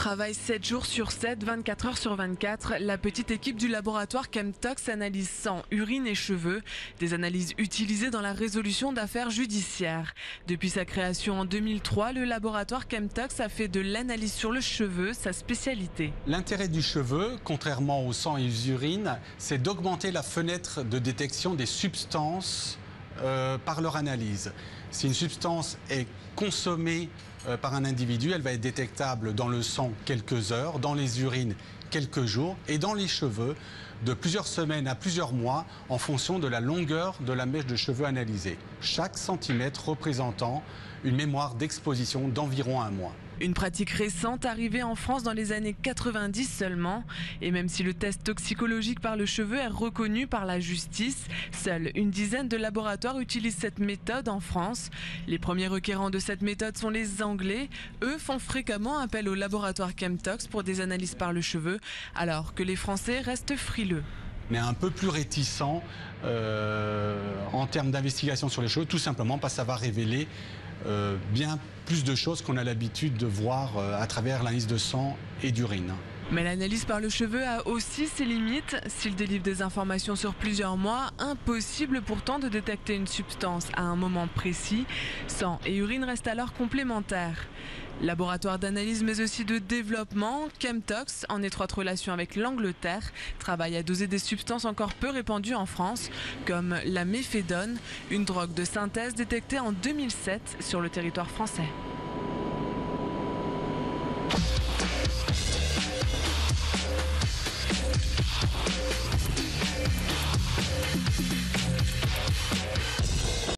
Travaille 7 jours sur 7, 24 heures sur 24. La petite équipe du laboratoire Chemtox analyse sang, urine et cheveux. Des analyses utilisées dans la résolution d'affaires judiciaires. Depuis sa création en 2003, le laboratoire Chemtox a fait de l'analyse sur le cheveu sa spécialité. L'intérêt du cheveu, contrairement au sang et aux urines, c'est d'augmenter la fenêtre de détection des substances par leur analyse. Si une substance est consommée par un individu, elle va être détectable dans le sang quelques heures, dans les urines quelques jours et dans les cheveux de plusieurs semaines à plusieurs mois en fonction de la longueur de la mèche de cheveux analysée. Chaque centimètre représentant une mémoire d'exposition d'environ 1 mois. Une pratique récente arrivée en France dans les années 90 seulement. Et même si le test toxicologique par le cheveu est reconnu par la justice, seule une dizaine de laboratoires utilisent cette méthode en France. Les premiers requérants de cette méthode sont les Anglais. Eux font fréquemment appel au laboratoire Chemtox pour des analyses par le cheveu, alors que les Français restent frileux. On est un peu plus réticent en termes d'investigation sur les cheveux, tout simplement parce que ça va révéler bien plus de choses qu'on a l'habitude de voir à travers l'analyse de sang et d'urine. Mais l'analyse par le cheveu a aussi ses limites. S'il délivre des informations sur plusieurs mois, impossible pourtant de détecter une substance à un moment précis. Sang et urine restent alors complémentaires. Laboratoire d'analyse mais aussi de développement, Chemtox, en étroite relation avec l'Angleterre, travaille à doser des substances encore peu répandues en France, comme la méfédone, une drogue de synthèse détectée en 2007 sur le territoire français.